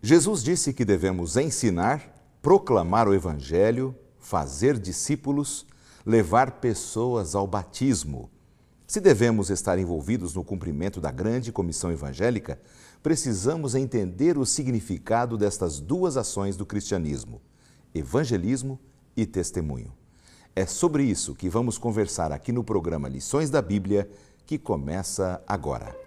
Jesus disse que devemos ensinar, proclamar o Evangelho, fazer discípulos, levar pessoas ao batismo. Se devemos estar envolvidos no cumprimento da grande comissão evangélica, precisamos entender o significado destas duas ações do cristianismo: evangelismo e testemunho. É sobre isso que vamos conversar aqui no programa Lições da Bíblia, que começa agora.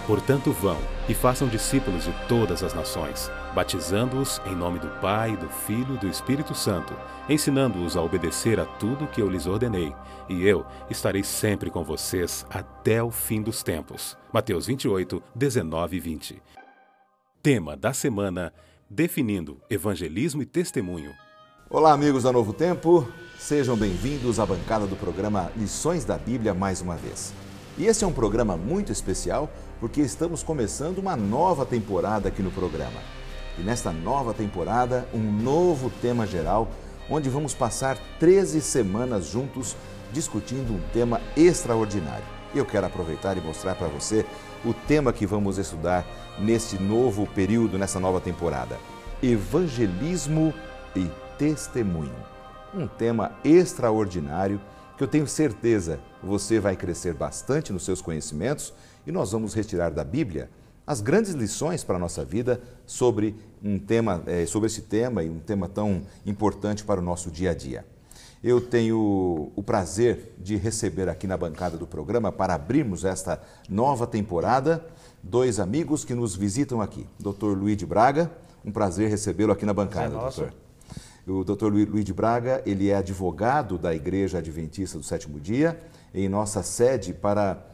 Portanto, vão e façam discípulos de todas as nações, batizando-os em nome do Pai, do Filho e do Espírito Santo, ensinando-os a obedecer a tudo que eu lhes ordenei, e eu estarei sempre com vocês até o fim dos tempos. Mateus 28, 19 e 20. Tema da semana: definindo evangelismo e testemunho. Olá, amigos da Novo Tempo, sejam bem-vindos à bancada do programa Lições da Bíblia mais uma vez. E esse é um programa muito especial porque estamos começando uma nova temporada aqui no programa. E nesta nova temporada, um novo tema geral, onde vamos passar 13 semanas juntos discutindo um tema extraordinário. Eu quero aproveitar e mostrar para você o tema que vamos estudar neste novo período, nessa nova temporada: evangelismo e testemunho. Um tema extraordinário que eu tenho certeza você vai crescer bastante nos seus conhecimentos, e nós vamos retirar da Bíblia as grandes lições para a nossa vida sobre esse tema e um tema tão importante para o nosso dia a dia. Eu tenho o prazer de receber aqui na bancada do programa, para abrirmos esta nova temporada, dois amigos que nos visitam aqui. Dr. Luiz de Braga, um prazer recebê-lo aqui na bancada, doutor. O Dr. Luiz de Braga, ele é advogado da Igreja Adventista do Sétimo Dia, em nossa sede para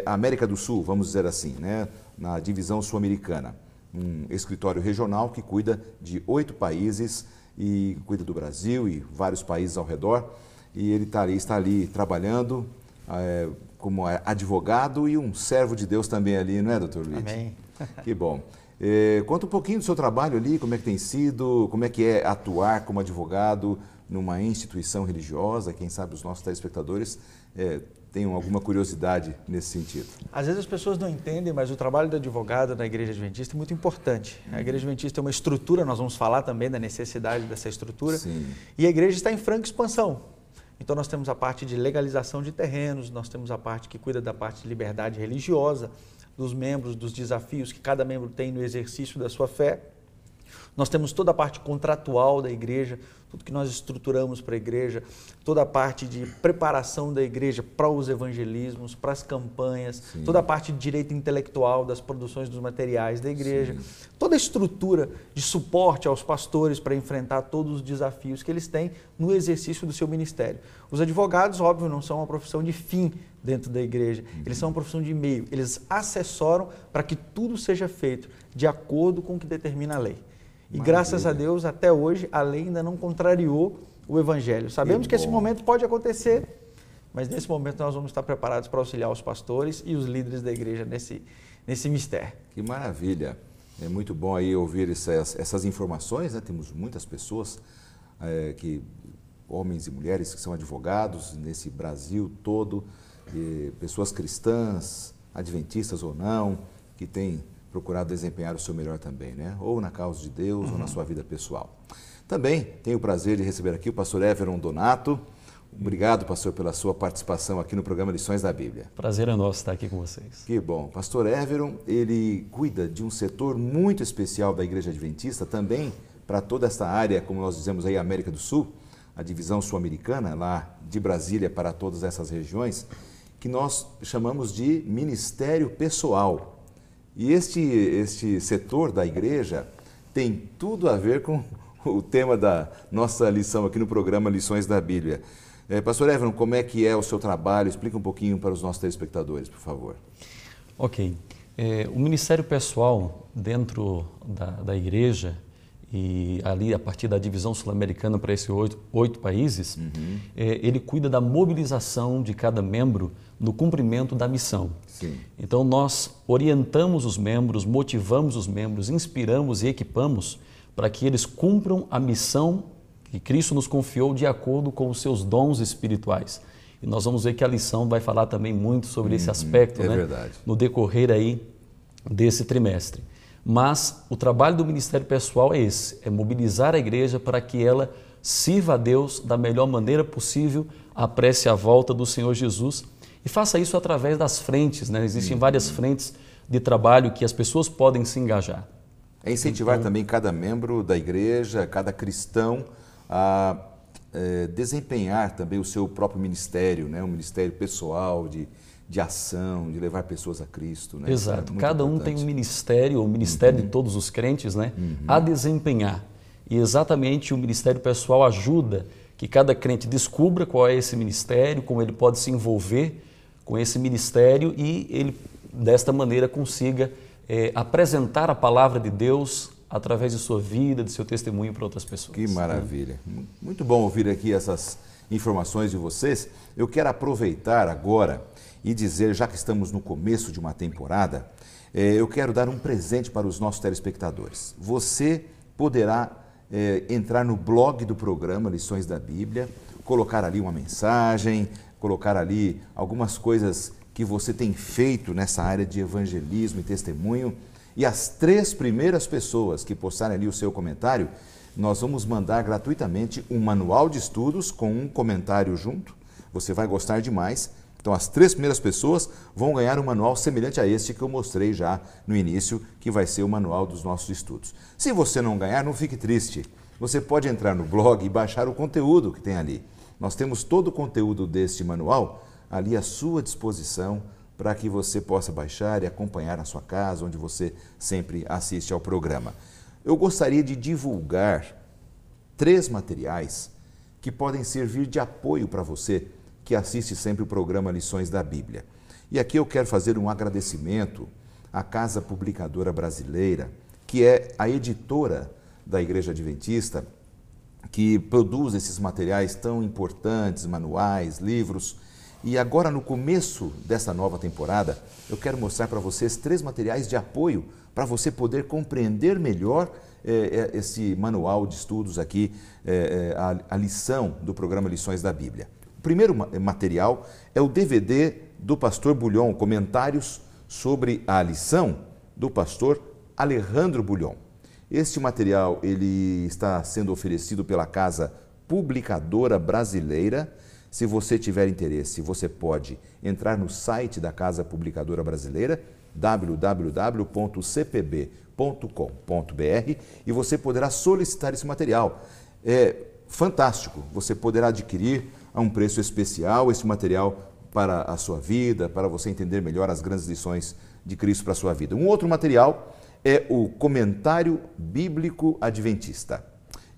a América do Sul, vamos dizer assim, né? Na divisão sul-americana. Um escritório regional que cuida de 8 países e cuida do Brasil e vários países ao redor. E ele está ali trabalhando como advogado e um servo de Deus também ali, não é, doutor Luiz? Amém. Que bom. Conta um pouquinho do seu trabalho ali, como é que tem sido, como é que é atuar como advogado numa instituição religiosa. Quem sabe os nossos telespectadores tenham alguma curiosidade nesse sentido. Às vezes as pessoas não entendem, mas o trabalho do advogado na Igreja Adventista é muito importante. A Igreja Adventista é uma estrutura, nós vamos falar também da necessidade dessa estrutura. Sim. E a igreja está em franca expansão. Então nós temos a parte de legalização de terrenos, nós temos a parte que cuida da parte de liberdade religiosa, dos membros, dos desafios que cada membro tem no exercício da sua fé. Nós temos toda a parte contratual da igreja, tudo que nós estruturamos para a igreja, toda a parte de preparação da igreja para os evangelismos, para as campanhas, Sim. toda a parte de direito intelectual das produções dos materiais da igreja, Sim. toda a estrutura de suporte aos pastores para enfrentar todos os desafios que eles têm no exercício do seu ministério. Os advogados, óbvio, não são uma profissão de fim dentro da igreja, eles são uma profissão de meio, eles assessoram para que tudo seja feito de acordo com o que determina a lei. E graças a Deus, até hoje, a lei ainda não contrariou o Evangelho. Sabemos que esse momento pode acontecer, mas nesse momento nós vamos estar preparados para auxiliar os pastores e os líderes da igreja nesse mistério. Que maravilha! É muito bom aí ouvir essas informações, né? Temos muitas pessoas, homens e mulheres que são advogados nesse Brasil todo, pessoas cristãs, adventistas ou não, que têm procurado desempenhar o seu melhor também, né? Ou na causa de Deus, ou na sua vida pessoal. Também tenho o prazer de receber aqui o pastor Everon Donato. Obrigado, pastor, pela sua participação aqui no programa Lições da Bíblia. Prazer é nosso estar aqui com vocês. Que bom. Pastor Everon, ele cuida de um setor muito especial da Igreja Adventista, também para toda esta área, como nós dizemos aí, América do Sul, a divisão sul-americana, lá de Brasília para todas essas regiões, que nós chamamos de ministério pessoal. E este setor da igreja tem tudo a ver com o tema da nossa lição aqui no programa Lições da Bíblia. Pastor Everon, como é que é o seu trabalho? Explica um pouquinho para os nossos telespectadores, por favor. Ok. O ministério pessoal dentro da igreja e ali a partir da divisão sul-americana para esses 8 países, ele cuida da mobilização de cada membro no cumprimento da missão. Sim. Então nós orientamos os membros, motivamos os membros, inspiramos e equipamos para que eles cumpram a missão que Cristo nos confiou de acordo com os seus dons espirituais. E nós vamos ver que a lição vai falar também muito sobre esse aspecto, né? Verdade. No decorrer aí desse trimestre. Mas o trabalho do ministério pessoal é esse, é mobilizar a igreja para que ela sirva a Deus da melhor maneira possível, apresse a volta do Senhor Jesus e faça isso através das frentes, né? Existem várias frentes de trabalho que as pessoas podem se engajar. É incentivar também cada membro da igreja, cada cristão a desempenhar também o seu próprio ministério, né? Um ministério pessoal de ação, de levar pessoas a Cristo. Né? Exato. Cada um tem um ministério, o ministério de todos os crentes, né? A desempenhar. E exatamente o ministério pessoal ajuda que cada crente descubra qual é esse ministério, como ele pode se envolver com esse ministério e ele, desta maneira, consiga apresentar a palavra de Deus através de sua vida, de seu testemunho para outras pessoas. Que maravilha. Muito bom ouvir aqui essas informações de vocês. Eu quero aproveitar agora e dizer, já que estamos no começo de uma temporada, eu quero dar um presente para os nossos telespectadores. Você poderá entrar no blog do programa Lições da Bíblia, colocar ali uma mensagem, colocar ali algumas coisas que você tem feito nessa área de evangelismo e testemunho. E as 3 primeiras pessoas que postarem ali o seu comentário, nós vamos mandar gratuitamente um manual de estudos com um comentário junto. Você vai gostar demais. Então, as 3 primeiras pessoas vão ganhar um manual semelhante a este que eu mostrei já no início, que vai ser o manual dos nossos estudos. Se você não ganhar, não fique triste. Você pode entrar no blog e baixar o conteúdo que tem ali. Nós temos todo o conteúdo deste manual ali à sua disposição para que você possa baixar e acompanhar na sua casa, onde você sempre assiste ao programa. Eu gostaria de divulgar 3 materiais que podem servir de apoio para você que assiste sempre o programa Lições da Bíblia. E aqui eu quero fazer um agradecimento à Casa Publicadora Brasileira, que é a editora da Igreja Adventista, que produz esses materiais tão importantes, manuais, livros. E agora, no começo dessa nova temporada, eu quero mostrar para vocês 3 materiais de apoio para você poder compreender melhor esse manual de estudos aqui, a lição do programa Lições da Bíblia. O primeiro material é o DVD do pastor Bulhon, comentários sobre a lição do pastor Alejandro Bulhon. Este material ele está sendo oferecido pela Casa Publicadora Brasileira. Se você tiver interesse, você pode entrar no site da Casa Publicadora Brasileira, www.cpb.com.br, e você poderá solicitar esse material. É fantástico, você poderá adquirir a um preço especial esse material para a sua vida, para você entender melhor as grandes lições de Cristo para a sua vida. Um outro material é o Comentário Bíblico Adventista.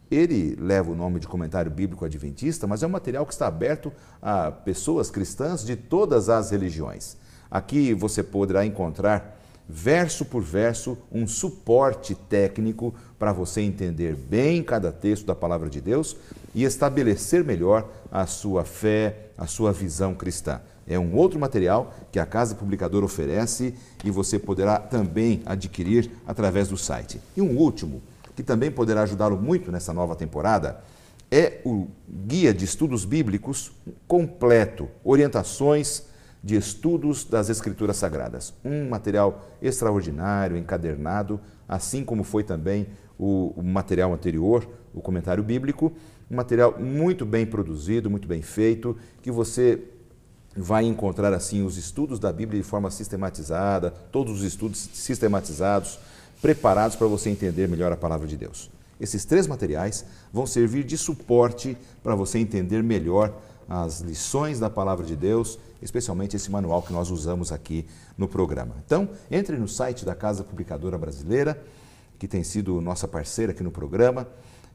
Ele leva o nome de Comentário Bíblico Adventista, mas é um material que está aberto a pessoas cristãs de todas as religiões. Aqui você poderá encontrar, verso por verso, um suporte técnico para você entender bem cada texto da Palavra de Deus e estabelecer melhor a sua fé, a sua visão cristã. É um outro material que a Casa Publicadora oferece e você poderá também adquirir através do site. E um último, que também poderá ajudá-lo muito nessa nova temporada, é o Guia de Estudos Bíblicos completo, orientações de estudos das Escrituras Sagradas. Um material extraordinário, encadernado, assim como foi também o material anterior, o Comentário Bíblico, um material muito bem produzido, muito bem feito, que você vai encontrar assim os estudos da Bíblia de forma sistematizada, todos os estudos sistematizados, preparados para você entender melhor a Palavra de Deus. Esses 3 materiais vão servir de suporte para você entender melhor as lições da Palavra de Deus, especialmente esse manual que nós usamos aqui no programa. Então, entre no site da Casa Publicadora Brasileira, que tem sido nossa parceira aqui no programa,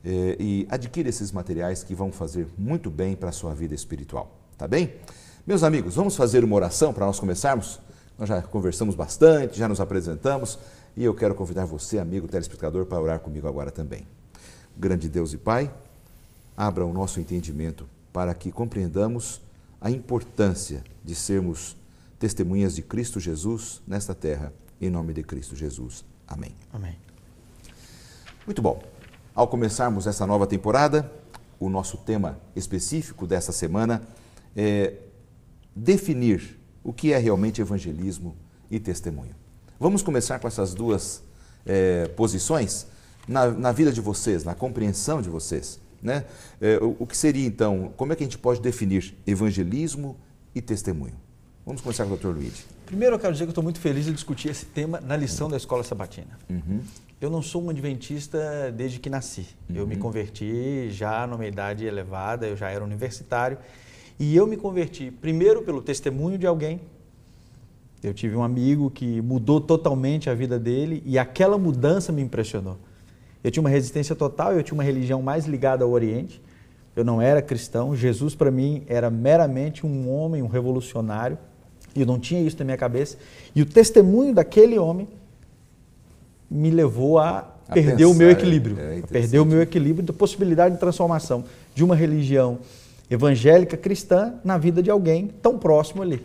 e adquira esses materiais que vão fazer muito bem para a sua vida espiritual. Tá bem? Meus amigos, vamos fazer uma oração para nós começarmos? Nós já conversamos bastante, já nos apresentamos e eu quero convidar você, amigo telespectador, para orar comigo agora também. Grande Deus e Pai, abra o nosso entendimento para que compreendamos a importância de sermos testemunhas de Cristo Jesus nesta terra, em nome de Cristo Jesus. Amém. Amém. Muito bom. Ao começarmos essa nova temporada, o nosso tema específico dessa semana é definir o que é realmente evangelismo e testemunho. Vamos começar com essas duas posições na vida de vocês, na compreensão de vocês, né? O que seria então, como é que a gente pode definir evangelismo e testemunho? Vamos começar com o Dr. Luigi. Primeiro eu quero dizer que eu estou muito feliz de discutir esse tema na lição da Escola Sabatina. Uhum. Eu não sou um adventista desde que nasci. Eu me converti já numa idade elevada, eu já era universitário. E eu me converti primeiro pelo testemunho de alguém. Eu tive um amigo que mudou totalmente a vida dele e aquela mudança me impressionou. Eu tinha uma resistência total, eu tinha uma religião mais ligada ao Oriente. Eu não era cristão. Jesus para mim era meramente um homem, um revolucionário. E eu não tinha isso na minha cabeça. E o testemunho daquele homem me levou a perder o meu equilíbrio. A perder o meu equilíbrio da possibilidade de transformação de uma religião evangélica cristã na vida de alguém tão próximo ali.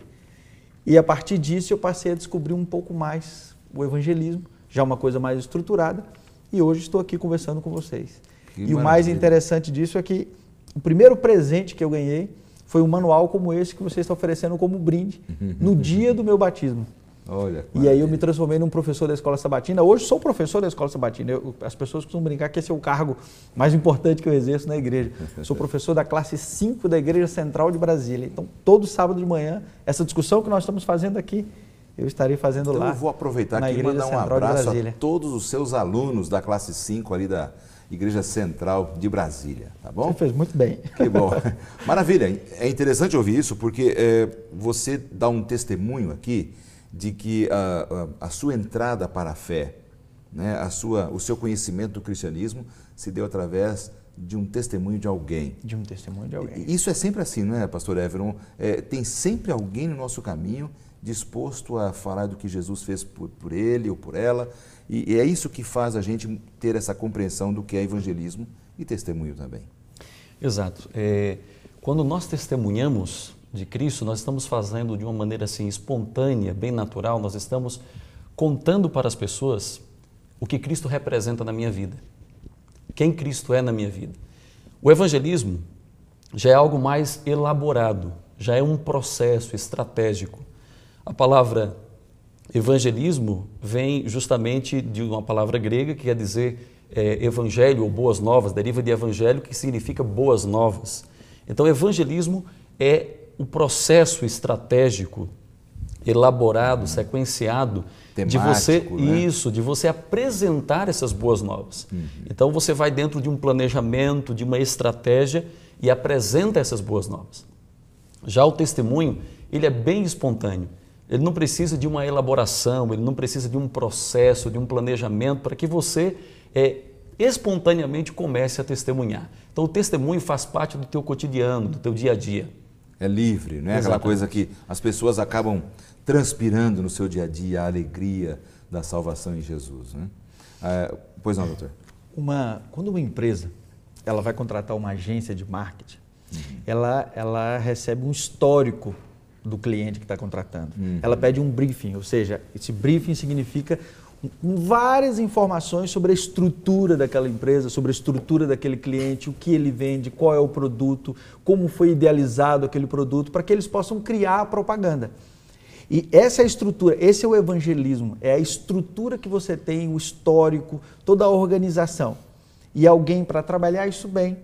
E a partir disso eu passei a descobrir um pouco mais o evangelismo, já uma coisa mais estruturada, e hoje estou aqui conversando com vocês. E o mais interessante disso é que o primeiro presente que eu ganhei foi um manual como esse que você está oferecendo como brinde no dia do meu batismo. Olha, e aí eu me transformei num professor da Escola Sabatina. Hoje sou professor da Escola Sabatina. As pessoas costumam brincar que esse é o cargo mais importante que eu exerço na igreja. Sou professor da classe 5 da Igreja Central de Brasília. Então, todo sábado de manhã, essa discussão que nós estamos fazendo aqui, eu estarei fazendo lá. Eu vou aproveitar aqui e mandar um abraço a todos os seus alunos da classe 5 ali da Igreja Central de Brasília, tá bom? Você fez muito bem. Que bom. Maravilha. É interessante ouvir isso porque você dá um testemunho aqui de que a sua entrada para a fé, né, o seu conhecimento do cristianismo se deu através de um testemunho de alguém. De um testemunho de alguém. Isso é sempre assim, não é, pastor Everon? Tem sempre alguém no nosso caminho disposto a falar do que Jesus fez por ele ou por ela, e é isso que faz a gente ter essa compreensão do que é evangelismo e testemunho também. Exato. Quando nós testemunhamos de Cristo, nós estamos fazendo de uma maneira assim espontânea, bem natural, nós estamos contando para as pessoas o que Cristo representa na minha vida, quem Cristo é na minha vida. O evangelismo já é algo mais elaborado, já é um processo estratégico. A palavra evangelismo vem justamente de uma palavra grega que quer dizer evangelho ou boas novas, deriva de evangelho, que significa boas novas. Então, evangelismo é o processo estratégico, elaborado, sequenciado, temático, de você apresentar essas boas novas. Então você vai dentro de um planejamento, de uma estratégia e apresenta essas boas novas. Já o testemunho, ele é bem espontâneo. Ele não precisa de uma elaboração, ele não precisa de um processo, de um planejamento para que você espontaneamente comece a testemunhar. Então o testemunho faz parte do teu cotidiano, do teu dia a dia. É livre, não é? Aquela coisa que as pessoas acabam transpirando no seu dia a dia, a alegria da salvação em Jesus, né? Pois não, doutor? Quando uma empresa ela vai contratar uma agência de marketing, ela recebe um histórico do cliente que está contratando. Ela pede um briefing, ou seja, esse briefing significa várias informações sobre a estrutura daquela empresa, sobre a estrutura daquele cliente, o que ele vende, qual é o produto, como foi idealizado aquele produto, para que eles possam criar a propaganda. E essa é a estrutura, esse é o evangelismo, é a estrutura que você tem, o histórico, toda a organização. E alguém, para trabalhar isso bem,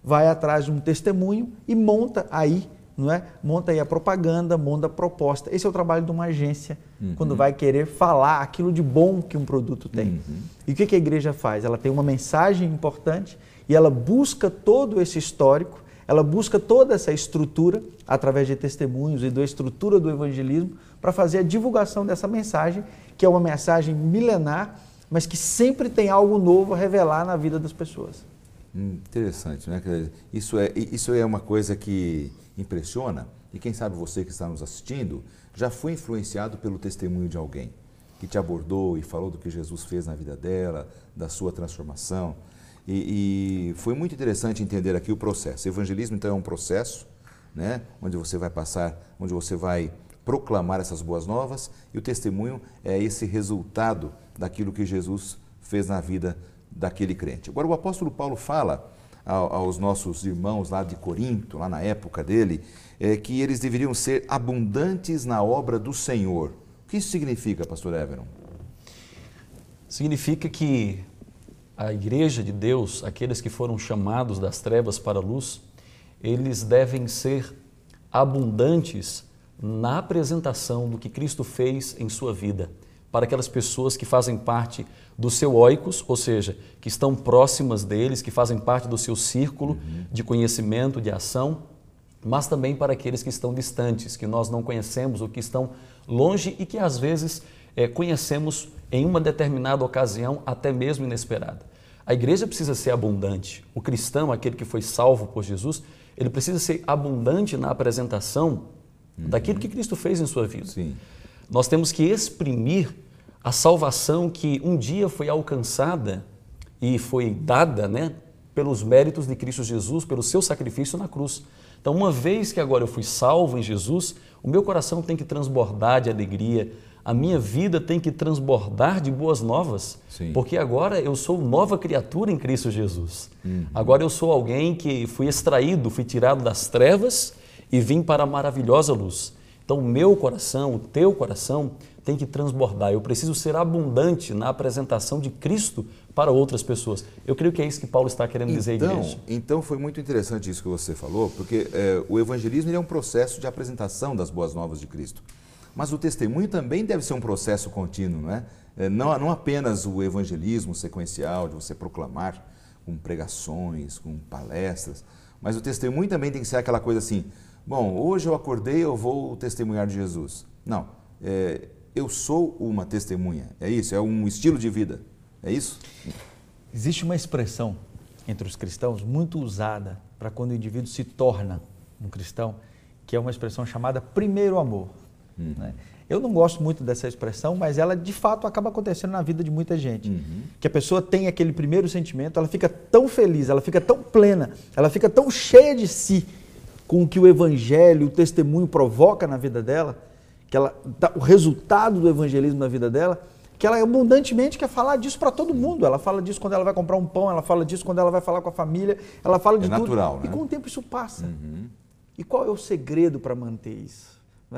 vai atrás de um testemunho e monta aí, não é? Monta aí a propaganda, monta a proposta. Esse é o trabalho de uma agência, quando vai querer falar aquilo de bom que um produto tem. E o que a igreja faz? Ela tem uma mensagem importante e ela busca todo esse histórico, ela busca toda essa estrutura, através de testemunhos e da estrutura do evangelismo, para fazer a divulgação dessa mensagem, que é uma mensagem milenar, mas que sempre tem algo novo a revelar na vida das pessoas. Interessante, né? Isso é uma coisa que impressiona, e quem sabe você que está nos assistindo já foi influenciado pelo testemunho de alguém que te abordou e falou do que Jesus fez na vida dela, da sua transformação. E foi muito interessante entender aqui o processo. O evangelismo, então, é um processo, né, onde você vai passar, onde você vai proclamar essas boas novas, e o testemunho é esse resultado daquilo que Jesus fez na vida daquele crente. Agora, o apóstolo Paulo fala aos nossos irmãos lá de Corinto, lá na época dele, que eles deveriam ser abundantes na obra do Senhor. O que isso significa, pastor Everon? Significa que a igreja de Deus, aqueles que foram chamados das trevas para a luz, eles devem ser abundantes na apresentação do que Cristo fez em sua vida, para aquelas pessoas que fazem parte do seu oikos, ou seja, que estão próximas deles, que fazem parte do seu círculo de conhecimento, de ação, mas também para aqueles que estão distantes, que nós não conhecemos ou que estão longe e que às vezes conhecemos em uma determinada ocasião, até mesmo inesperada. A igreja precisa ser abundante. O cristão, aquele que foi salvo por Jesus, ele precisa ser abundante na apresentação daquilo que Cristo fez em sua vida. Sim. Nós temos que exprimir a salvação que um dia foi alcançada e foi dada, né, pelos méritos de Cristo Jesus, pelo seu sacrifício na cruz. Então, uma vez que agora eu fui salvo em Jesus, o meu coração tem que transbordar de alegria, a minha vida tem que transbordar de boas novas, Sim. porque agora eu sou nova criatura em Cristo Jesus. Agora eu sou alguém que fui extraído, fui tirado das trevas e vim para a maravilhosa luz. Então, o meu coração, o teu coração tem que transbordar. Eu preciso ser abundante na apresentação de Cristo para outras pessoas. Eu creio que é isso que Paulo está querendo dizer à igreja. Então, foi muito interessante isso que você falou, porque o evangelismo ele é um processo de apresentação das boas novas de Cristo. Mas o testemunho também deve ser um processo contínuo, não é? Não apenas o evangelismo sequencial, de você proclamar com pregações, com palestras, mas o testemunho também tem que ser aquela coisa assim, bom, hoje eu acordei, eu vou testemunhar de Jesus. Não, eu sou uma testemunha, é isso, é um estilo de vida, é isso? Existe uma expressão entre os cristãos muito usada para quando o indivíduo se torna um cristão, que é uma expressão chamada primeiro amor. Né? Eu não gosto muito dessa expressão, mas ela de fato acaba acontecendo na vida de muita gente. Que a pessoa tem aquele primeiro sentimento, ela fica tão feliz, ela fica tão plena, ela fica tão cheia de si com o que o evangelho, o testemunho provoca na vida dela, que ela dá o resultado do evangelismo na vida dela, que ela abundantemente quer falar disso para todo mundo. Ela fala disso quando ela vai comprar um pão, ela fala disso quando ela vai falar com a família, ela fala de tudo. É natural, né? E com o tempo isso passa. E qual é o segredo para manter isso?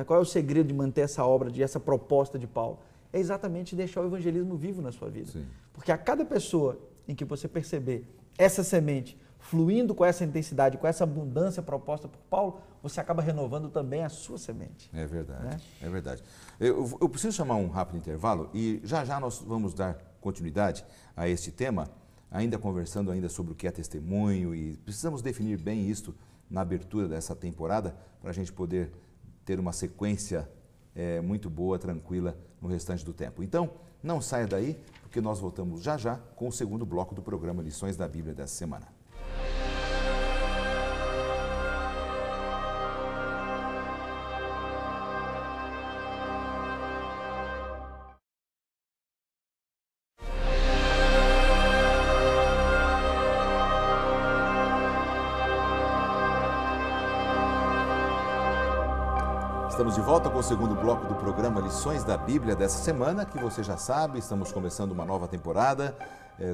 Qual é o segredo de manter essa obra, de essa proposta de Paulo? É exatamente deixar o evangelismo vivo na sua vida. Sim. Porque a cada pessoa em que você perceber essa semente fluindo com essa intensidade, com essa abundância proposta por Paulo, você acaba renovando também a sua semente. É verdade, né? É verdade. Eu preciso chamar um rápido intervalo e já nós vamos dar continuidade a este tema, ainda conversando ainda sobre o que é testemunho e precisamos definir bem isto na abertura dessa temporada para a gente poder ter uma sequência muito boa, tranquila no restante do tempo. Então, não saia daí, porque nós voltamos já com o segundo bloco do programa Lições da Bíblia dessa semana. Estamos de volta com o segundo bloco do programa Lições da Bíblia dessa semana, que você já sabe, estamos começando uma nova temporada,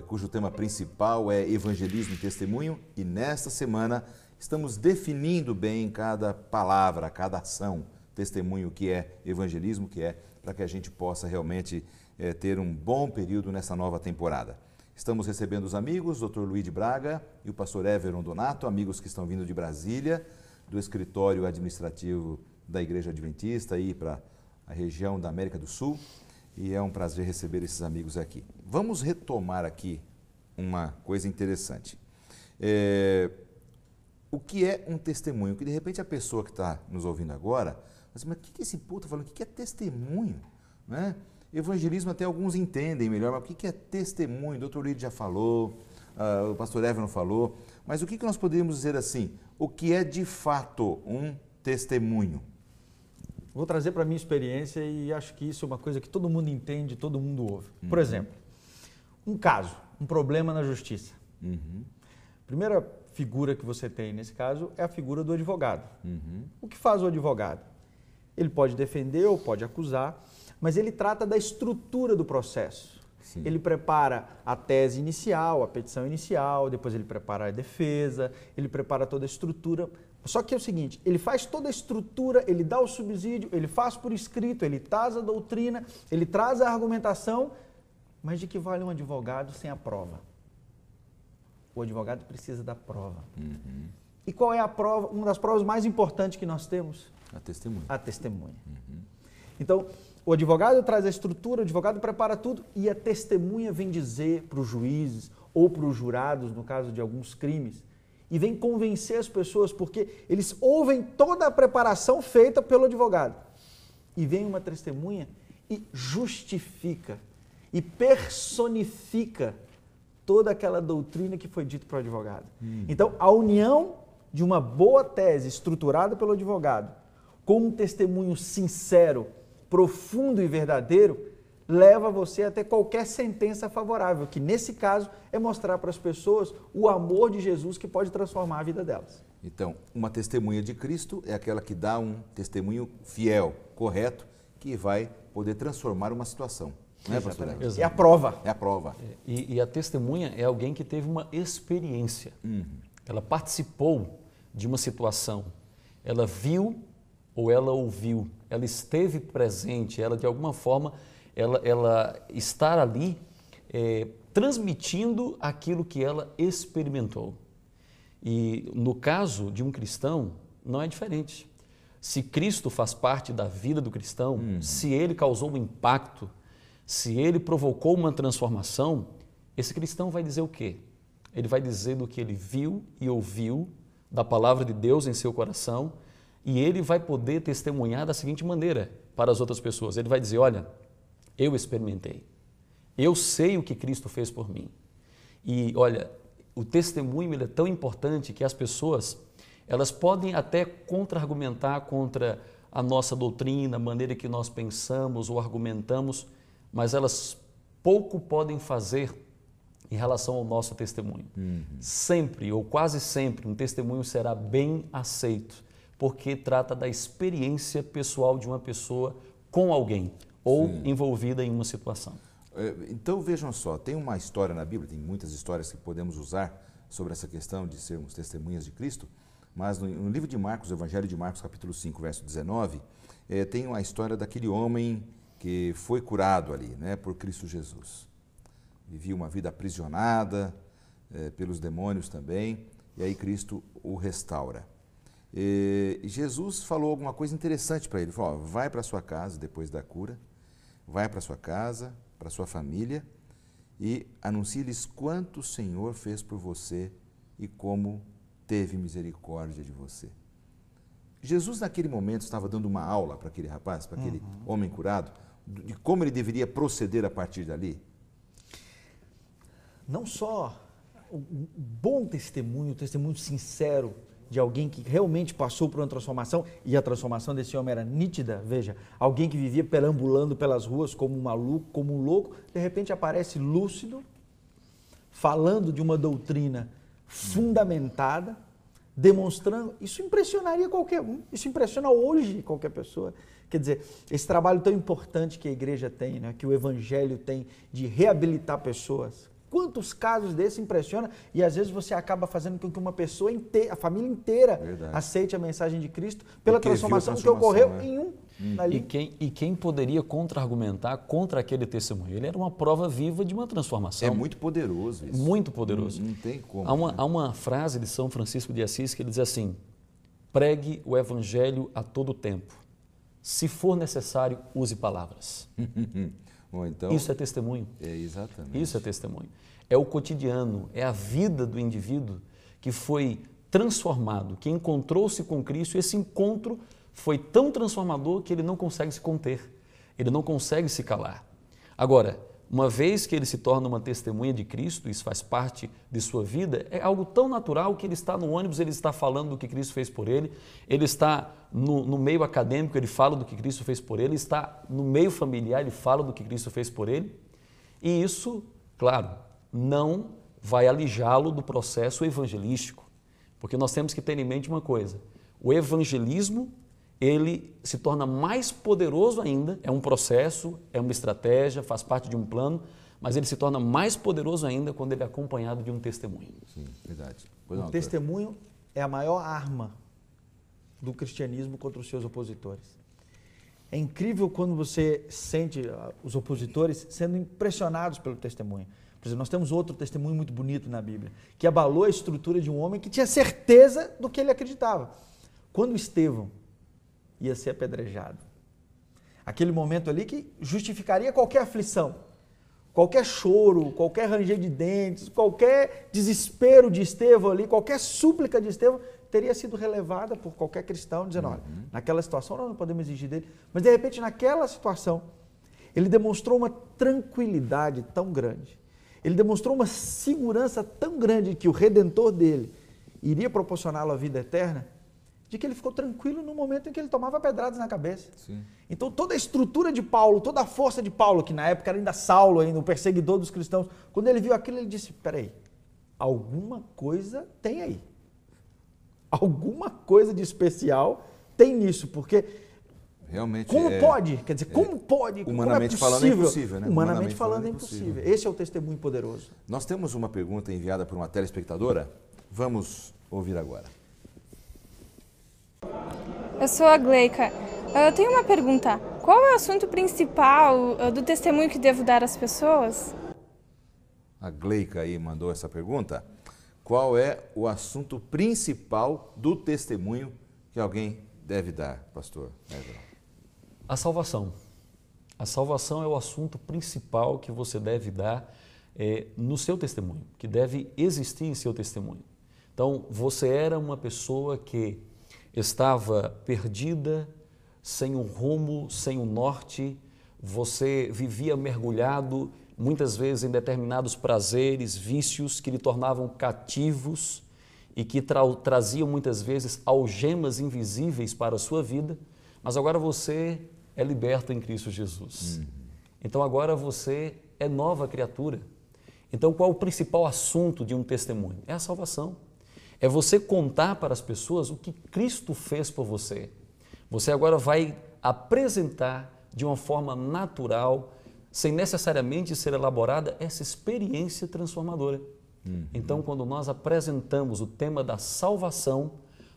cujo tema principal é evangelismo e testemunho, e nesta semana estamos definindo bem cada palavra, cada ação, testemunho, o que é evangelismo, o que é, para que a gente possa realmente ter um bom período nessa nova temporada. Estamos recebendo os amigos, Dr. Luiz de Braga e o pastor Everon Donato, amigos que estão vindo de Brasília, do escritório administrativo da Igreja Adventista aí para a região da América do Sul, e é um prazer receber esses amigos aqui. Vamos retomar aqui uma coisa interessante. O que é um testemunho? Que de repente a pessoa que está nos ouvindo agora, mas o que esse puto falando? O que é testemunho? Né? Evangelismo até alguns entendem melhor, mas o que é testemunho? O Dr. Luiz já falou, o pastor Everon falou, mas o que nós poderíamos dizer assim? O que é de fato um testemunho? Vou trazer para a minha experiência e acho que isso é uma coisa que todo mundo entende, todo mundo ouve. Por exemplo, um caso, um problema na justiça. A primeira figura que você tem nesse caso é a figura do advogado. O que faz o advogado? Ele pode defender ou pode acusar, mas ele trata da estrutura do processo. Sim. Ele prepara a tese inicial, a petição inicial, depois ele prepara a defesa, ele prepara toda a estrutura. Só que é o seguinte, ele faz toda a estrutura, ele dá o subsídio, ele faz por escrito, ele traz a doutrina, ele traz a argumentação, mas de que vale um advogado sem a prova? O advogado precisa da prova. E qual é a prova? Uma das provas mais importantes que nós temos? A testemunha. A testemunha. Então, o advogado traz a estrutura, o advogado prepara tudo e a testemunha vem dizer para os juízes ou para os jurados, no caso de alguns crimes, e vem convencer as pessoas, porque eles ouvem toda a preparação feita pelo advogado. E vem uma testemunha e justifica, e personifica toda aquela doutrina que foi dita para o advogado. Então, a união de uma boa tese estruturada pelo advogado com um testemunho sincero, profundo e verdadeiro, leva você a ter qualquer sentença favorável, que nesse caso é mostrar para as pessoas o amor de Jesus que pode transformar a vida delas. Então, uma testemunha de Cristo é aquela que dá um testemunho fiel, correto, que vai poder transformar uma situação. Não é, pastor? É a prova. É a prova. E a testemunha é alguém que teve uma experiência. Ela participou de uma situação. Ela viu ou ela ouviu. Ela esteve presente. Ela, de alguma forma, ela estar ali transmitindo aquilo que ela experimentou. E no caso de um cristão, não é diferente. Se Cristo faz parte da vida do cristão, se ele causou um impacto, se ele provocou uma transformação, esse cristão vai dizer o quê? Ele vai dizer do que ele viu e ouviu da palavra de Deus em seu coração, e ele vai poder testemunhar da seguinte maneira para as outras pessoas. Ele vai dizer, olha, eu experimentei, eu sei o que Cristo fez por mim. E olha, o testemunho ele é tão importante que as pessoas, elas podem até contra-argumentar contra a nossa doutrina, a maneira que nós pensamos ou argumentamos, mas elas pouco podem fazer em relação ao nosso testemunho. Sempre ou quase sempre um testemunho será bem aceito, porque trata da experiência pessoal de uma pessoa com alguém ou envolvida em uma situação. Então vejam só, tem uma história na Bíblia, tem muitas histórias que podemos usar sobre essa questão de sermos testemunhas de Cristo, mas no livro de Marcos, o Evangelho de Marcos, capítulo 5, verso 19, tem uma história daquele homem que foi curado ali, né, por Cristo Jesus. Vivia uma vida aprisionada pelos demônios também, e aí Cristo o restaura. E Jesus falou alguma coisa interessante para ele, falou, vai para sua casa depois da cura, vai para sua casa, para sua família e anuncie-lhes quanto o Senhor fez por você e como teve misericórdia de você. Jesus naquele momento estava dando uma aula para aquele rapaz, para aquele homem curado, de como ele deveria proceder a partir dali. Não só um bom testemunho, um testemunho sincero de alguém que realmente passou por uma transformação, e a transformação desse homem era nítida, veja, alguém que vivia perambulando pelas ruas como um maluco, como um louco, de repente aparece lúcido, falando de uma doutrina fundamentada, demonstrando, isso impressionaria qualquer um, isso impressiona hoje qualquer pessoa. Quer dizer, esse trabalho tão importante que a igreja tem, né, que o evangelho tem de reabilitar pessoas. Quantos casos desse impressiona e às vezes você acaba fazendo com que uma pessoa inteira, a família inteira, aceite a mensagem de Cristo pela transformação que ocorreu em um. Ali. E quem poderia contra-argumentar contra aquele testemunho? Ele era uma prova viva de uma transformação. É muito poderoso isso. Muito poderoso. Não tem como. Há uma frase de São Francisco de Assis que ele diz assim, pregue o evangelho a todo tempo. Se for necessário, use palavras. Bom, então, isso é testemunho. Exatamente. Isso é testemunho. É o cotidiano, é a vida do indivíduo que foi transformado, que encontrou-se com Cristo, e esse encontro foi tão transformador que ele não consegue se conter, ele não consegue se calar. Agora, uma vez que ele se torna uma testemunha de Cristo, isso faz parte de sua vida, é algo tão natural que ele está no ônibus, ele está falando do que Cristo fez por ele está no meio acadêmico, ele fala do que Cristo fez por ele está no meio familiar, ele fala do que Cristo fez por ele. E isso, claro, não vai alijá-lo do processo evangelístico, porque nós temos que ter em mente uma coisa: o evangelismo, ele se torna mais poderoso ainda, é um processo, é uma estratégia, faz parte de um plano, mas ele se torna mais poderoso ainda quando ele é acompanhado de um testemunho. Sim, verdade. O testemunho é a maior arma do cristianismo contra os seus opositores. É incrível quando você sente os opositores sendo impressionados pelo testemunho. Por exemplo, nós temos outro testemunho muito bonito na Bíblia, que abalou a estrutura de um homem que tinha certeza do que ele acreditava. Quando Estevão ia ser apedrejado, aquele momento ali que justificaria qualquer aflição, qualquer choro, qualquer ranger de dentes, qualquer desespero de Estevão ali, qualquer súplica de Estevão teria sido relevada por qualquer cristão, dizendo, olha, naquela situação nós não podemos exigir dele, mas de repente naquela situação ele demonstrou uma tranquilidade tão grande, ele demonstrou uma segurança tão grande que o Redentor dele iria proporcioná-lo a vida eterna, de que ele ficou tranquilo no momento em que ele tomava pedradas na cabeça. Sim. Então toda a estrutura de Paulo, toda a força de Paulo, que na época era ainda Saulo, ainda o perseguidor dos cristãos, quando ele viu aquilo, ele disse, peraí, alguma coisa tem aí. Alguma coisa de especial tem nisso, porque realmente como pode? Quer dizer, como pode? Humanamente como falando é impossível, né? Humanamente falando é impossível. Esse é o testemunho poderoso. Nós temos uma pergunta enviada por uma telespectadora. Vamos ouvir agora. Eu sou a Gleica. Eu tenho uma pergunta. Qual é o assunto principal do testemunho que devo dar às pessoas? A Gleica aí mandou essa pergunta. Qual é o assunto principal do testemunho que alguém deve dar, pastor? A salvação. A salvação é o assunto principal que você deve dar no seu testemunho, que deve existir em seu testemunho. Então, você era uma pessoa que estava perdida, sem um rumo, sem um norte, você vivia mergulhado, muitas vezes em determinados prazeres, vícios que lhe tornavam cativos e que traziam muitas vezes algemas invisíveis para a sua vida, mas agora você é liberto em Cristo Jesus. Então agora você é nova criatura. Então qual é o principal assunto de um testemunho? É a salvação. É você contar para as pessoas o que Cristo fez por você. Você agora vai apresentar de uma forma natural, sem necessariamente ser elaborada, essa experiência transformadora. Então, quando nós apresentamos o tema da salvação,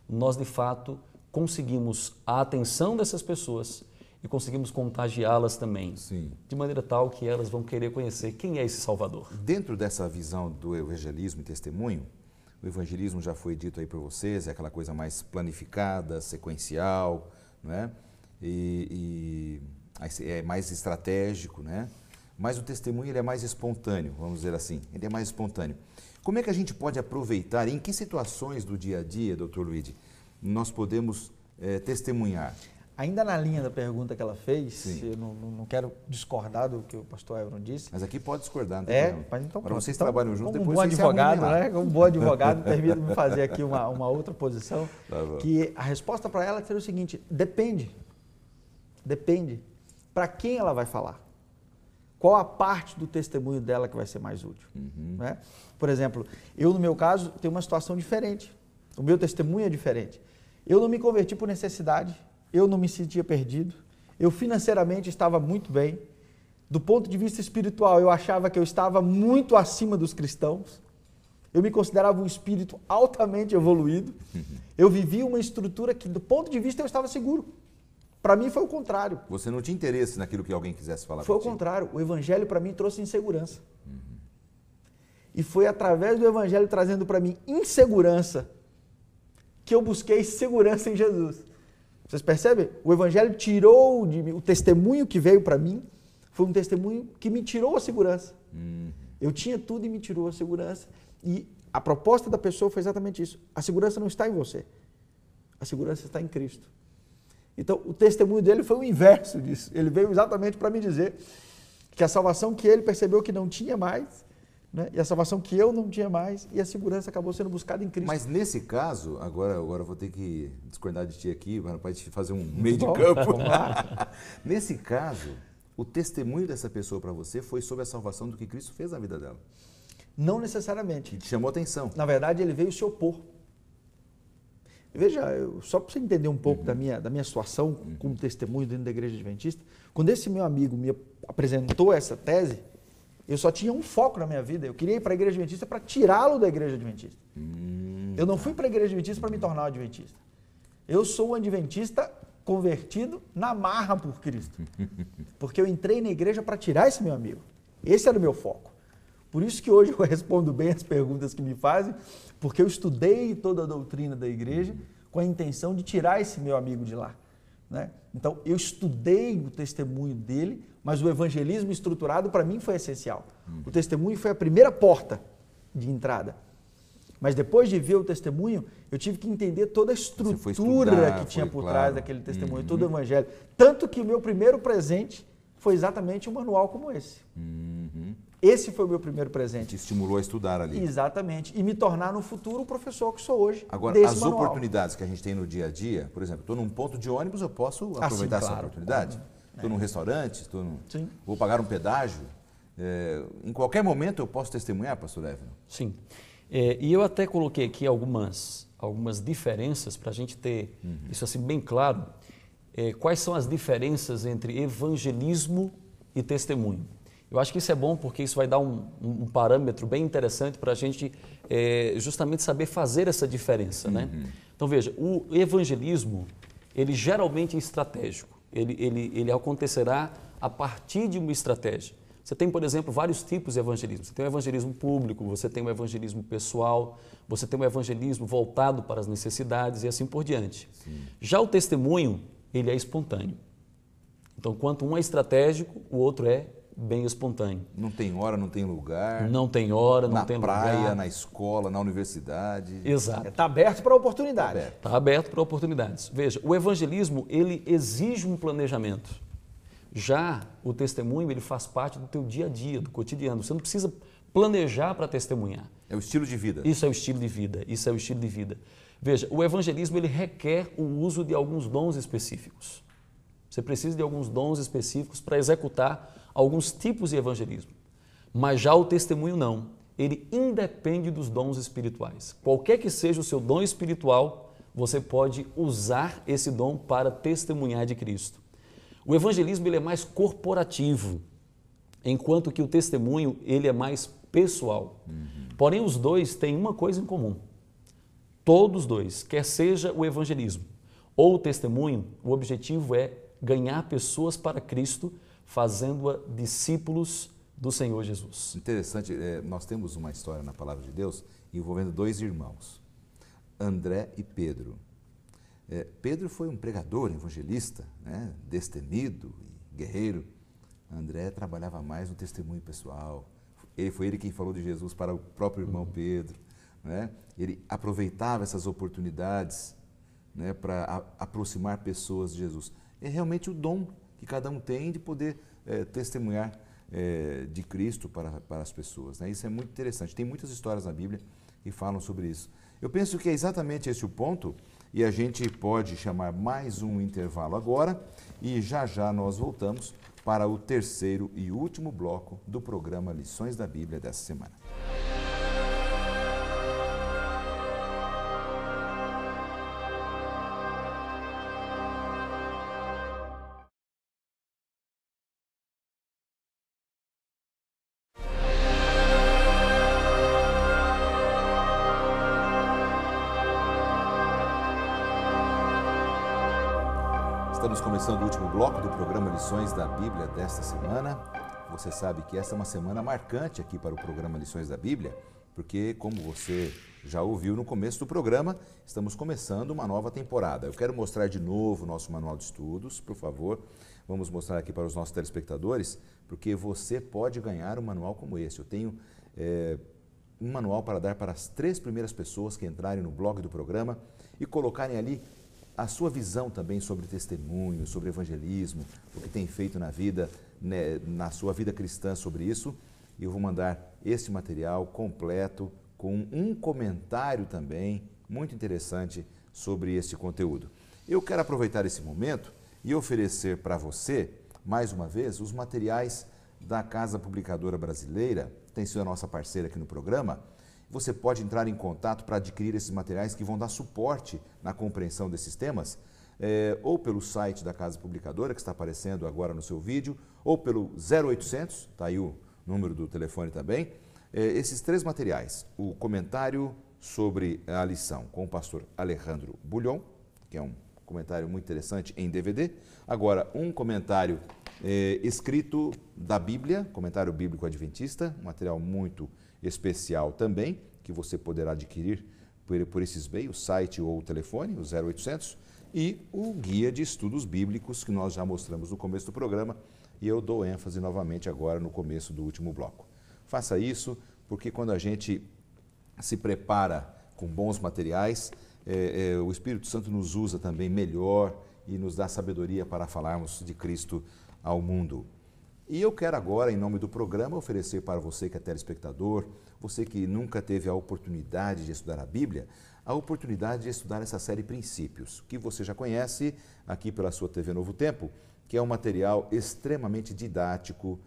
nós de fato conseguimos a atenção dessas pessoas e conseguimos contagiá-las também. Sim. De maneira tal que elas vão querer conhecer quem é esse Salvador. Dentro dessa visão do evangelismo e testemunho, o evangelismo já foi dito aí por vocês, é aquela coisa mais planificada, sequencial, né? E é mais estratégico, né? Mas o testemunho ele é mais espontâneo, vamos dizer assim, ele é mais espontâneo. Como é que a gente pode aproveitar, em que situações do dia a dia, Dr. Luigi, nós podemos testemunhar? Ainda na linha da pergunta que ela fez, eu não quero discordar do que o pastor Evron disse. Mas aqui pode discordar, não tem problema. Mas então, para vocês trabalham juntos, como depois um bom advogado, né? Como um bom advogado, permita-me fazer aqui uma outra posição, que a resposta para ela seria o seguinte: depende. Depende. Para quem ela vai falar? Qual a parte do testemunho dela que vai ser mais útil? Né? Por exemplo, eu no meu caso tenho uma situação diferente. O meu testemunho é diferente. Eu não me converti por necessidade. Eu não me sentia perdido, eu financeiramente estava muito bem. Do ponto de vista espiritual, eu achava que eu estava muito acima dos cristãos. Eu me considerava um espírito altamente evoluído. Eu vivia uma estrutura que, do ponto de vista, eu estava seguro. Para mim foi o contrário. Você não tinha interesse naquilo que alguém quisesse falar? Foi o contrário. O evangelho para mim trouxe insegurança. E foi através do evangelho trazendo para mim insegurança que eu busquei segurança em Jesus. Vocês percebem? O evangelho tirou de mim, o testemunho que veio para mim foi um testemunho que me tirou a segurança. Eu tinha tudo e me tirou a segurança. E a proposta da pessoa foi exatamente isso. A segurança não está em você. A segurança está em Cristo. Então, o testemunho dele foi o inverso disso. Ele veio exatamente para me dizer Que a salvação que ele percebeu que não tinha mais, né? E a salvação que eu não tinha mais, e a segurança acabou sendo buscada em Cristo. Mas nesse caso, agora eu vou ter que discordar de ti aqui, para te fazer um meio de campo. Nesse caso, o testemunho dessa pessoa para você foi sobre a salvação do que Cristo fez na vida dela. Não necessariamente. Que te chamou a atenção. Na verdade, ele veio se opor. Veja, só para você entender um pouco da minha situação como testemunho dentro da Igreja Adventista, quando esse meu amigo me apresentou essa tese, eu só tinha um foco na minha vida. Eu queria ir para a Igreja Adventista para tirá-lo da Igreja Adventista. Eu não fui para a Igreja Adventista para me tornar um adventista. Eu sou um adventista convertido na marra por Cristo. Porque eu entrei na igreja para tirar esse meu amigo. Esse era o meu foco. Por isso que hoje eu respondo bem as perguntas que me fazem, porque eu estudei toda a doutrina da igreja com a intenção de tirar esse meu amigo de lá, né? Então, eu estudei o testemunho dele, mas o evangelismo estruturado para mim foi essencial. O testemunho foi a primeira porta de entrada. Mas depois de ver o testemunho, eu tive que entender toda a estrutura que tinha por trás daquele testemunho, todo o evangelho. Tanto que o meu primeiro presente foi exatamente um manual como esse. Esse foi o meu primeiro presente. Te estimulou a estudar ali. Exatamente. E me tornar no futuro o professor que sou hoje. Agora, as oportunidades que a gente tem no dia a dia, por exemplo, estou num ponto de ônibus, eu posso aproveitar essa oportunidade? Estou num restaurante, vou pagar um pedágio. Em qualquer momento eu posso testemunhar, pastor Évino? Sim. E eu até coloquei aqui algumas diferenças para a gente ter isso assim bem claro. Quais são as diferenças entre evangelismo e testemunho? Eu acho que isso é bom porque isso vai dar um parâmetro bem interessante para a gente justamente saber fazer essa diferença, né? Então veja, o evangelismo, ele geralmente é estratégico, ele acontecerá a partir de uma estratégia. Você tem, por exemplo, vários tipos de evangelismo. Você tem o evangelismo público, você tem o evangelismo pessoal, você tem o evangelismo voltado para as necessidades e assim por diante. Sim. Já o testemunho, ele é espontâneo. Então, enquanto um é estratégico, o outro é bem espontâneo. Não tem hora, não tem lugar. Não tem hora, não tem lugar. Na praia, na escola, na universidade. Exato. Está aberto para oportunidades. Está aberto para oportunidades. Veja, o evangelismo, ele exige um planejamento. Já o testemunho, ele faz parte do teu dia a dia, do cotidiano. Você não precisa planejar para testemunhar. É o estilo de vida. Isso é o estilo de vida, isso é o estilo de vida. Veja, o evangelismo, ele requer o uso de alguns dons específicos. Você precisa de alguns dons específicos para executar alguns tipos de evangelismo. Mas já o testemunho não. Ele independe dos dons espirituais. Qualquer que seja o seu dom espiritual, você pode usar esse dom para testemunhar de Cristo. O evangelismo ele é mais corporativo, enquanto que o testemunho ele é mais pessoal. Porém, os dois têm uma coisa em comum. Todos dois, quer seja o evangelismo ou o testemunho, o objetivo é ganhar pessoas para Cristo, fazendo-a discípulos do Senhor Jesus. Interessante, nós temos uma história na Palavra de Deus envolvendo dois irmãos, André e Pedro. Pedro foi um pregador, evangelista, né, destemido e guerreiro. André trabalhava mais no testemunho pessoal. Foi ele quem falou de Jesus para o próprio irmão Pedro, né? Ele aproveitava essas oportunidades, né, para aproximar pessoas de Jesus. É realmente o dom que cada um tem de poder testemunhar de Cristo para as pessoas, né? Isso é muito interessante. Tem muitas histórias na Bíblia que falam sobre isso. Eu penso que é exatamente esse o ponto. E a gente pode chamar mais um intervalo agora e já já nós voltamos para o terceiro e último bloco do programa Lições da Bíblia dessa semana. Estamos começando o último bloco do programa Lições da Bíblia desta semana. Você sabe que essa é uma semana marcante aqui para o programa Lições da Bíblia, porque, como você já ouviu no começo do programa, estamos começando uma nova temporada. Eu quero mostrar de novo o nosso manual de estudos, por favor. Vamos mostrar aqui para os nossos telespectadores, porque você pode ganhar um manual como esse. Eu tenho um manual para dar para as 3 primeiras pessoas que entrarem no blog do programa e colocarem ali a sua visão também sobre testemunho, sobre evangelismo, o que tem feito na vida né, na sua vida cristã sobre isso. E eu vou mandar esse material completo com um comentário também muito interessante sobre este conteúdo. Eu quero aproveitar esse momento e oferecer para você, mais uma vez, os materiais da Casa Publicadora Brasileira, que tem sido a nossa parceira aqui no programa. Você pode entrar em contato para adquirir esses materiais que vão dar suporte na compreensão desses temas, ou pelo site da Casa Publicadora, que está aparecendo agora no seu vídeo, ou pelo 0800, está aí o número do telefone também. Esses 3 materiais: o comentário sobre a lição com o pastor Alejandro Bulhon, que é um comentário muito interessante em DVD. Agora, um comentário escrito da Bíblia, comentário bíblico adventista, um material muito especial também, que você poderá adquirir por esses meios, site ou telefone, o 0800, e o guia de estudos bíblicos que nós já mostramos no começo do programa, e eu dou ênfase novamente agora no começo do último bloco. Faça isso, porque quando a gente se prepara com bons materiais, o Espírito Santo nos usa também melhor e nos dá sabedoria para falarmos de Cristo ao mundo. E eu quero agora, em nome do programa, oferecer para você que é telespectador, você que nunca teve a oportunidade de estudar a Bíblia, a oportunidade de estudar essa série Princípios, que você já conhece aqui pela sua TV Novo Tempo, que é um material extremamente didático,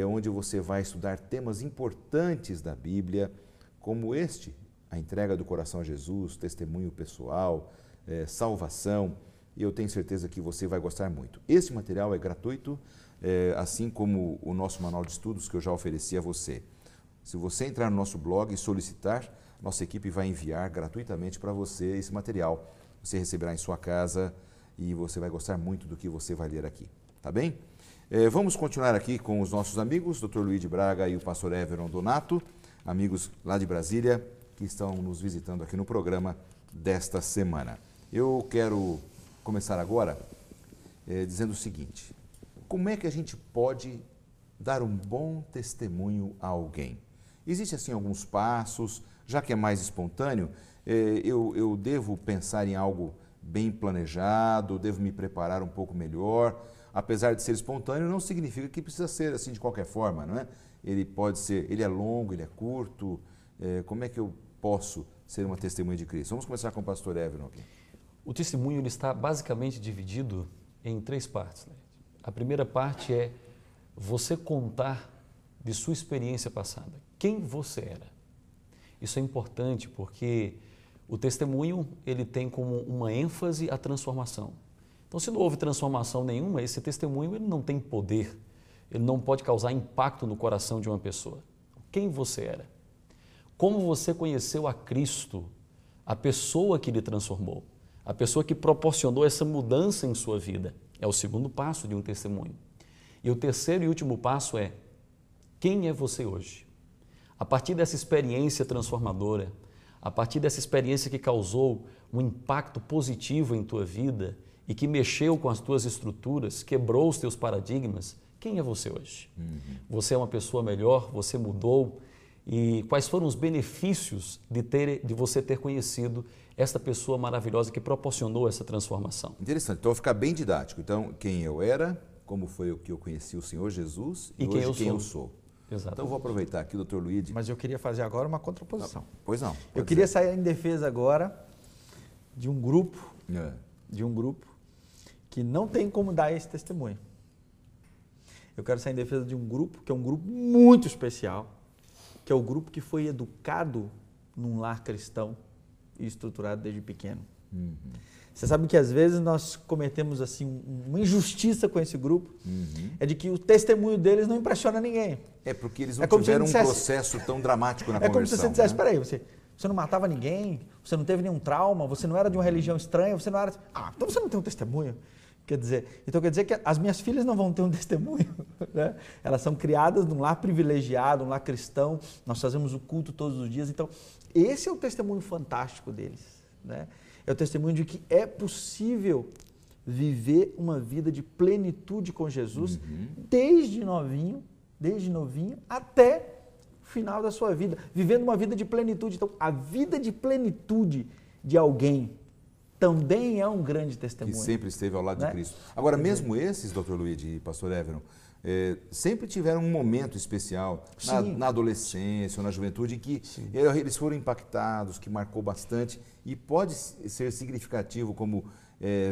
onde você vai estudar temas importantes da Bíblia, como este, a entrega do coração a Jesus, testemunho pessoal, salvação, e eu tenho certeza que você vai gostar muito. Esse material é gratuito, assim como o nosso manual de estudos que eu já ofereci a você. Se você entrar no nosso blog e solicitar, nossa equipe vai enviar gratuitamente para você esse material. Você receberá em sua casa e você vai gostar muito do que você vai ler aqui, tá bem? Vamos continuar aqui com os nossos amigos, Dr. Luiz de Braga e o pastor Everon Donato, amigos lá de Brasília, que estão nos visitando aqui no programa desta semana. Eu quero começar agora dizendo o seguinte: como é que a gente pode dar um bom testemunho a alguém? Existem assim alguns passos, já que é mais espontâneo, eu devo pensar em algo bem planejado, devo me preparar um pouco melhor. Apesar de ser espontâneo, não significa que precisa ser assim de qualquer forma, não é? Ele pode ser, ele é longo, ele é curto. Como é que eu posso ser uma testemunha de Cristo? Vamos começar com o pastor Everon aqui. O testemunho ele está basicamente dividido em 3 partes. Né? A primeira parte é você contar de sua experiência passada. Quem você era? Isso é importante porque o testemunho ele tem como uma ênfase a transformação. Então, se não houve transformação nenhuma, esse testemunho ele não tem poder, ele não pode causar impacto no coração de uma pessoa. Quem você era? Como você conheceu a Cristo, a pessoa que lhe transformou, a pessoa que proporcionou essa mudança em sua vida? É o segundo passo de um testemunho. E o terceiro e último passo é: quem é você hoje? A partir dessa experiência transformadora, a partir dessa experiência que causou um impacto positivo em tua vida e que mexeu com as tuas estruturas, quebrou os teus paradigmas, quem é você hoje? Você é uma pessoa melhor? Você mudou? E quais foram os benefícios de você ter conhecido essa pessoa maravilhosa que proporcionou essa transformação? Interessante. Então, vai ficar bem didático. Então, quem eu era, como foi o que eu conheci o Senhor Jesus e hoje quem eu sou. Exatamente. Então, vou aproveitar aqui o Dr. Luiz. Mas eu queria fazer agora uma contraposição. Pois não. Eu queria sair em defesa agora de um grupo, que não tem como dar esse testemunho. Eu quero sair em defesa de um grupo que é um grupo muito especial, que é o grupo que foi educado num lar cristão e estruturado desde pequeno. Você sabe que às vezes nós cometemos assim uma injustiça com esse grupo, é de que o testemunho deles não impressiona ninguém. É porque eles não tiveram um processo tão dramático na conversão. É como se você dissesse, espera aí, você não matava ninguém, você não teve nenhum trauma, você não era de uma religião estranha, você não era... então você não tem um testemunho. Quer dizer que as minhas filhas não vão ter um testemunho, né? Elas são criadas num lar privilegiado, num lar cristão, nós fazemos o culto todos os dias, então esse é o testemunho fantástico deles, né? É o testemunho de que é possível viver uma vida de plenitude com Jesus desde novinho até o final da sua vida, vivendo uma vida de plenitude. Então, a vida de plenitude de alguém também é um grande testemunho. Que sempre esteve ao lado de Cristo. Agora, mesmo esses, Dr. Luiz e pastor Everon, sempre tiveram um momento especial na adolescência ou na juventude em que eles foram impactados, que marcou bastante e pode ser significativo como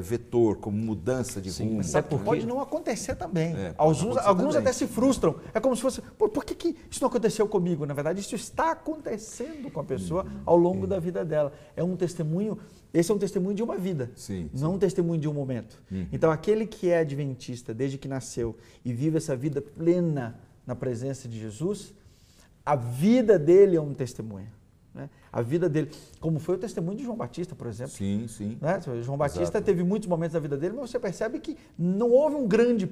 vetor, como mudança de rumo. Pode não acontecer também. Alguns também. Até se frustram. É como se fosse, por que isso não aconteceu comigo? Na verdade, isso está acontecendo com a pessoa ao longo da vida dela. É um testemunho, esse é um testemunho de uma vida, não um testemunho de um momento. Então, aquele que é adventista desde que nasceu e vive essa vida plena na presença de Jesus, a vida dele é um testemunho. Né? A vida dele, como foi o testemunho de João Batista, por exemplo. Sim, sim. Né? João Batista teve muitos momentos da vida dele, mas você percebe que não houve um grande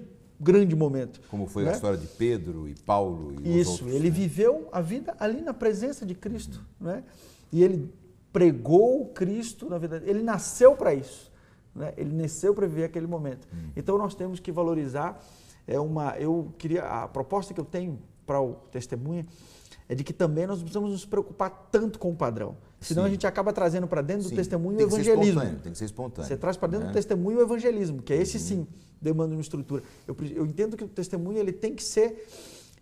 momento. Como foi a história de Pedro e Paulo e os outros. Ele viveu a vida ali na presença de Cristo. Né? E ele pregou Cristo na vida dele. Ele nasceu para isso. Né? Ele nasceu para viver aquele momento. Então nós temos que valorizar. A proposta que eu tenho para o testemunho é de que também nós precisamos nos preocupar tanto com o padrão. Senão a gente acaba trazendo para dentro do testemunho o evangelismo. Tem que ser espontâneo. Você traz para dentro do testemunho o evangelismo, que é esse sim demanda uma estrutura. Eu entendo que o testemunho ele tem que ser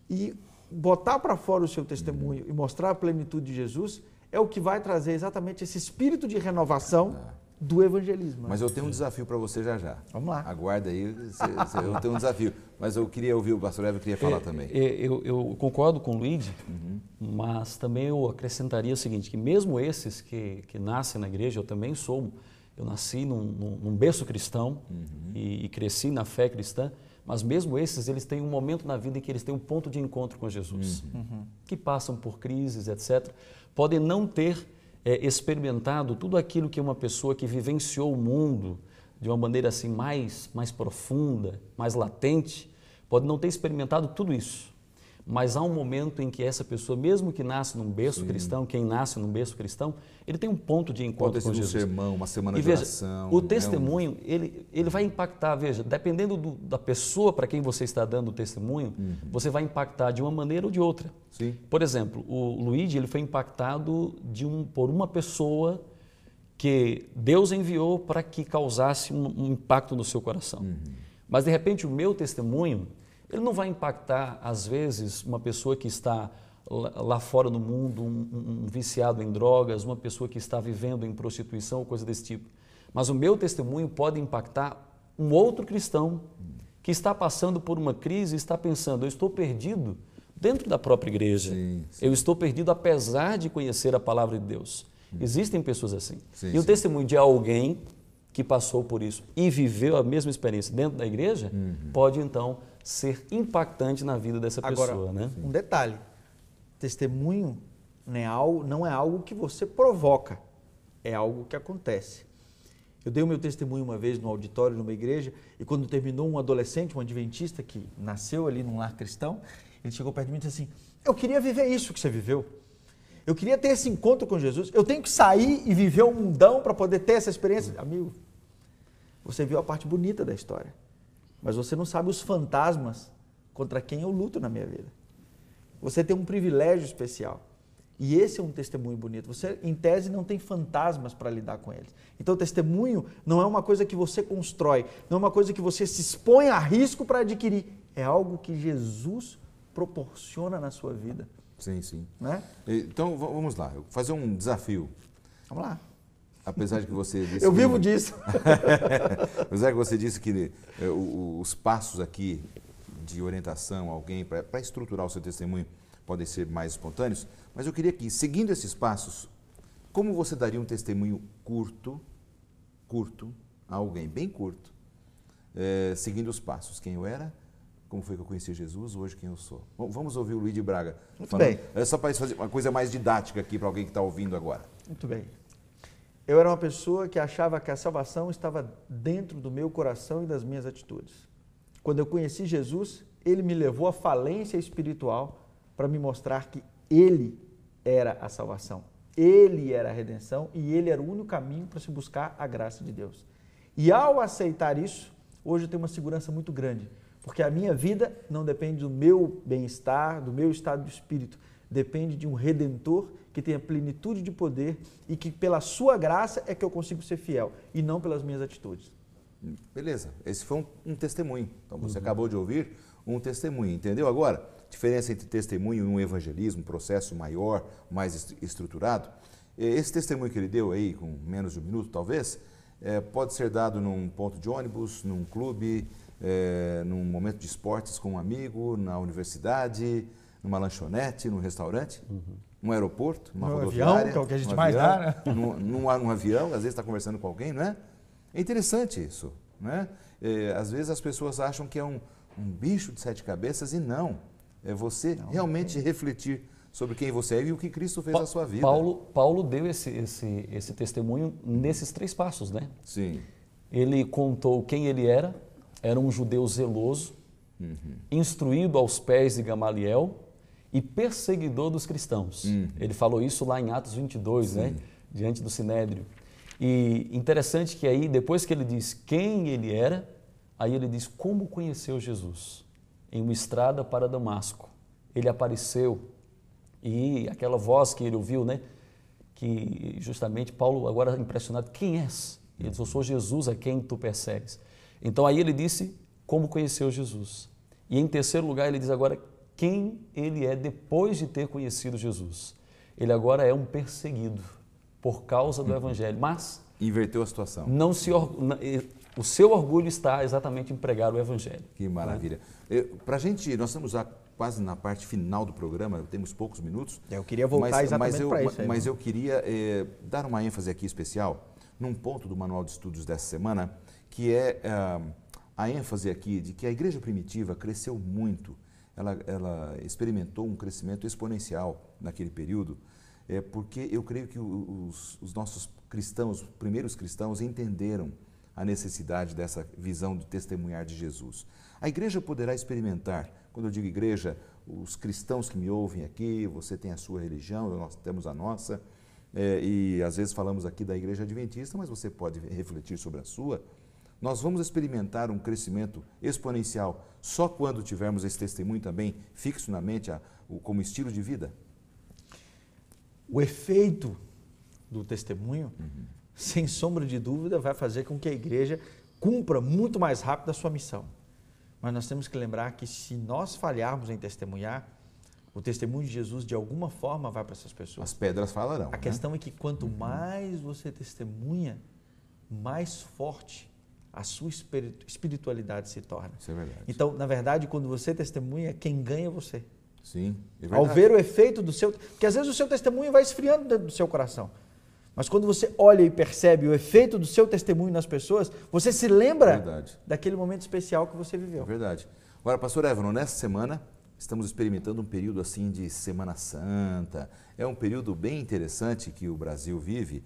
e botar para fora o seu testemunho e mostrar a plenitude de Jesus é o que vai trazer exatamente esse espírito de renovação do evangelismo. Mas eu tenho um desafio para você já. Vamos lá. Aguarda aí, eu tenho um desafio. Mas eu queria ouvir o pastor Eva, queria falar também. Eu concordo com o Luigi, mas também eu acrescentaria o seguinte, que mesmo esses que nascem na igreja, eu nasci num berço cristão e cresci na fé cristã, mas mesmo esses, eles têm um momento na vida em que eles têm um ponto de encontro com Jesus, que passam por crises, etc. Podem não ter experimentado tudo aquilo que uma pessoa que vivenciou o mundo de uma maneira assim mais profunda, mais latente, pode não ter experimentado tudo isso. Mas há um momento em que essa pessoa, mesmo que nasce num berço cristão, quem nasce num berço cristão, ele tem um ponto de encontro com Jesus. Um sermão, uma semana de oração. O testemunho, ele vai impactar, veja, dependendo da pessoa para quem você está dando o testemunho, você vai impactar de uma maneira ou de outra. Sim. Por exemplo, o Luigi, ele foi impactado por uma pessoa que Deus enviou para que causasse um impacto no seu coração. Mas, de repente, o meu testemunho, ele não vai impactar, às vezes, uma pessoa que está lá fora no mundo, um viciado em drogas, uma pessoa que está vivendo em prostituição ou coisa desse tipo. Mas o meu testemunho pode impactar um outro cristão que está passando por uma crise e está pensando, eu estou perdido dentro da própria igreja. Sim. Eu estou perdido apesar de conhecer a palavra de Deus. Existem pessoas assim. E o testemunho de alguém que passou por isso e viveu a mesma experiência dentro da igreja, pode então ser impactante na vida dessa pessoa. Agora, né? Um detalhe, testemunho não é algo que você provoca, é algo que acontece. Eu dei o meu testemunho uma vez no auditório, numa igreja, e quando terminou, um adolescente, um adventista que nasceu ali num lar cristão, ele chegou perto de mim e disse assim, eu queria viver isso que você viveu. Eu queria ter esse encontro com Jesus. Eu tenho que sair e viver um mundão para poder ter essa experiência. Amigo, você viu a parte bonita da história, mas você não sabe os fantasmas contra quem eu luto na minha vida. Você tem um privilégio especial. E esse é um testemunho bonito. Você, em tese, não tem fantasmas para lidar com eles. Então, o testemunho não é uma coisa que você constrói, não é uma coisa que você se expõe a risco para adquirir. É algo que Jesus proporciona na sua vida. Sim, sim. Né? Então, vamos lá. Eu vou fazer um desafio. Vamos lá. Apesar de que você disse... Eu vivo disso. Apesar que você disse que os passos aqui de orientação a alguém para estruturar o seu testemunho podem ser mais espontâneos, mas eu queria que, seguindo esses passos, como você daria um testemunho curto a alguém, bem curto, seguindo os passos? Quem eu era, como foi que eu conheci Jesus, hoje quem eu sou. Bom, vamos ouvir o Luiz de Braga. Muito bem. Só para fazer uma coisa mais didática aqui para alguém que está ouvindo agora. Muito bem. Eu era uma pessoa que achava que a salvação estava dentro do meu coração e das minhas atitudes. Quando eu conheci Jesus, ele me levou à falência espiritual para me mostrar que ele era a salvação, ele era a redenção e ele era o único caminho para se buscar a graça de Deus. E ao aceitar isso, hoje eu tenho uma segurança muito grande, porque a minha vida não depende do meu bem-estar, do meu estado de espírito, depende de um Redentor que tem a plenitude de poder e que pela sua graça é que eu consigo ser fiel e não pelas minhas atitudes. Beleza, esse foi um testemunho. Então você acabou de ouvir um testemunho, entendeu? Agora, diferença entre testemunho e um evangelismo, um processo maior, mais estruturado. Esse testemunho que ele deu aí, com menos de um minuto talvez, pode ser dado num ponto de ônibus, num clube, num momento de esportes com um amigo, na universidade, numa lanchonete, num restaurante, num aeroporto, numa rodoviária. Avião, que é o que a gente mais dá, né? Num avião, às vezes está conversando com alguém, não é? É interessante isso, né? Às vezes as pessoas acham que é um bicho de 7 cabeças e não. É você realmente refletir sobre quem você é e o que Cristo fez na sua vida. Paulo deu esse testemunho nesses 3 passos, né? Sim. Ele contou quem ele era um judeu zeloso, instruído aos pés de Gamaliel e perseguidor dos cristãos. Ele falou isso lá em Atos 22, né? Diante do Sinédrio. E interessante que aí, depois que ele diz quem ele era, aí ele diz como conheceu Jesus. Em uma estrada para Damasco. Ele apareceu e aquela voz que ele ouviu, né? Que justamente Paulo agora impressionado, quem és? Ele disse, eu sou Jesus a quem tu persegues. Então aí ele disse como conheceu Jesus. E em terceiro lugar ele diz agora quem ele é depois de ter conhecido Jesus. Ele agora é um perseguido por causa do Evangelho, mas... Inverteu a situação. O seu orgulho está exatamente em pregar o Evangelho. Que maravilha. Para a gente, nós estamos já quase na parte final do programa, temos poucos minutos. Eu queria voltar exatamente para isso. Mas eu queria dar uma ênfase aqui especial num ponto do Manual de Estudos dessa semana, que é a ênfase aqui de que a igreja primitiva cresceu muito. Ela experimentou um crescimento exponencial naquele período, porque eu creio que os nossos cristãos, os primeiros cristãos, entenderam a necessidade dessa visão de testemunhar de Jesus. A igreja poderá experimentar, quando eu digo igreja, os cristãos que me ouvem aqui, você tem a sua religião, nós temos a nossa, e às vezes falamos aqui da igreja adventista, mas você pode refletir sobre a sua. Nós vamos experimentar um crescimento exponencial só quando tivermos esse testemunho também fixo na mente como estilo de vida. O efeito do testemunho, sem sombra de dúvida, vai fazer com que a igreja cumpra muito mais rápido a sua missão. Mas nós temos que lembrar que se nós falharmos em testemunhar, o testemunho de Jesus de alguma forma vai para essas pessoas. As pedras falarão. A questão é que quanto mais você testemunha, mais forte a sua espiritualidade se torna. Isso é verdade. Então, na verdade, quando você testemunha, quem ganha é você. Sim, é verdade. Ao ver o efeito do seu... Porque às vezes o seu testemunho vai esfriando dentro do seu coração. Mas quando você olha e percebe o efeito do seu testemunho nas pessoas, você se lembra daquele momento especial que você viveu. É verdade. Agora, pastor Évano, nessa semana estamos experimentando um período assim de Semana Santa. É um período bem interessante que o Brasil vive.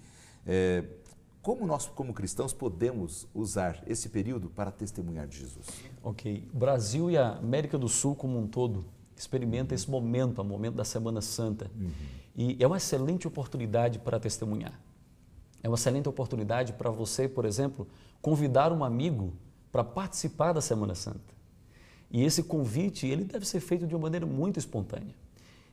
Como nós, como cristãos, podemos usar esse período para testemunhar de Jesus? Ok. O Brasil e a América do Sul como um todo experimenta esse momento, o momento da Semana Santa. E é uma excelente oportunidade para testemunhar. É uma excelente oportunidade para você, por exemplo, convidar um amigo para participar da Semana Santa. E esse convite, ele deve ser feito de uma maneira muito espontânea.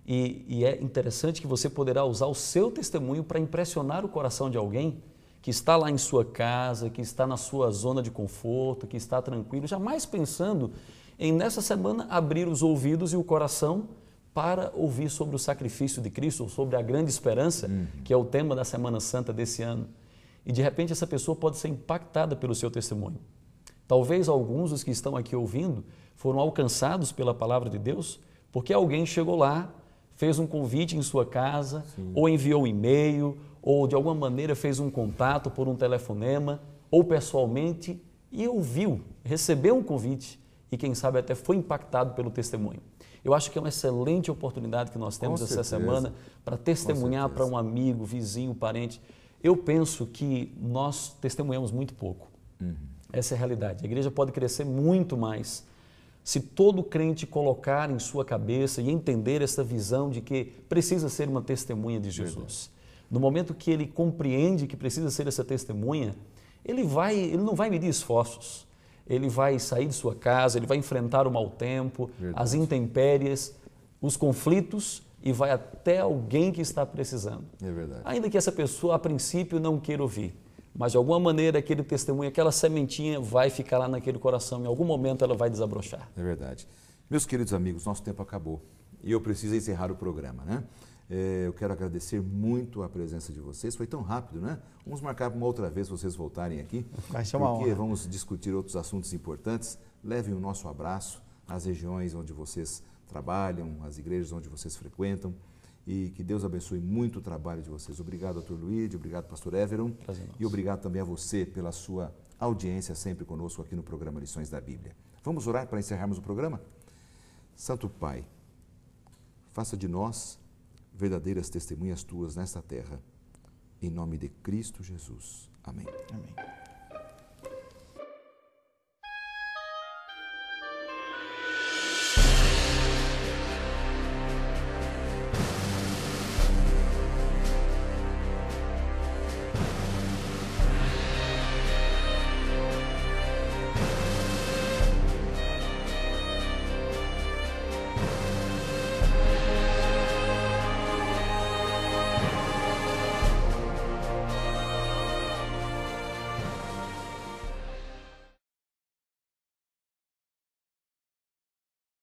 E é interessante que você poderá usar o seu testemunho para impressionar o coração de alguém que está lá em sua casa, que está na sua zona de conforto, que está tranquilo, jamais pensando em, nessa semana, abrir os ouvidos e o coração para ouvir sobre o sacrifício de Cristo, ou sobre a grande esperança, que é o tema da Semana Santa desse ano. E, de repente, essa pessoa pode ser impactada pelo seu testemunho. Talvez alguns dos que estão aqui ouvindo foram alcançados pela palavra de Deus, porque alguém chegou lá, fez um convite em sua casa, ou enviou um e-mail, ou de alguma maneira fez um contato por um telefonema, ou pessoalmente, e ouviu, recebeu um convite, e quem sabe até foi impactado pelo testemunho. Eu acho que é uma excelente oportunidade que nós temos essa semana para testemunhar para um amigo, vizinho, parente. Eu penso que nós testemunhamos muito pouco. Essa é a realidade. A igreja pode crescer muito mais se todo crente colocar em sua cabeça e entender essa visão de que precisa ser uma testemunha de Jesus. No momento que ele compreende que precisa ser essa testemunha, ele não vai medir esforços. Ele vai sair de sua casa, ele vai enfrentar o mau tempo, as intempéries, os conflitos e vai até alguém que está precisando. É verdade. Ainda que essa pessoa, a princípio, não queira ouvir, mas de alguma maneira aquele testemunho, aquela sementinha vai ficar lá naquele coração, em algum momento ela vai desabrochar. É verdade. Meus queridos amigos, nosso tempo acabou e eu preciso encerrar o programa, né? Eu quero agradecer muito a presença de vocês. Foi tão rápido, né? Vamos marcar uma outra vez vocês voltarem aqui. Vai ser uma porque honra. vamos discutir outros assuntos importantes. Levem o nosso abraço às regiões onde vocês trabalham, às igrejas onde vocês frequentam. E que Deus abençoe muito o trabalho de vocês. Obrigado, Dr. Luíde, obrigado, Pastor Everon. E obrigado também a você pela sua audiência sempre conosco aqui no programa Lições da Bíblia. Vamos orar para encerrarmos o programa? Santo Pai, faça de nós verdadeiras testemunhas tuas nesta terra. Em nome de Cristo Jesus. Amém. Amém.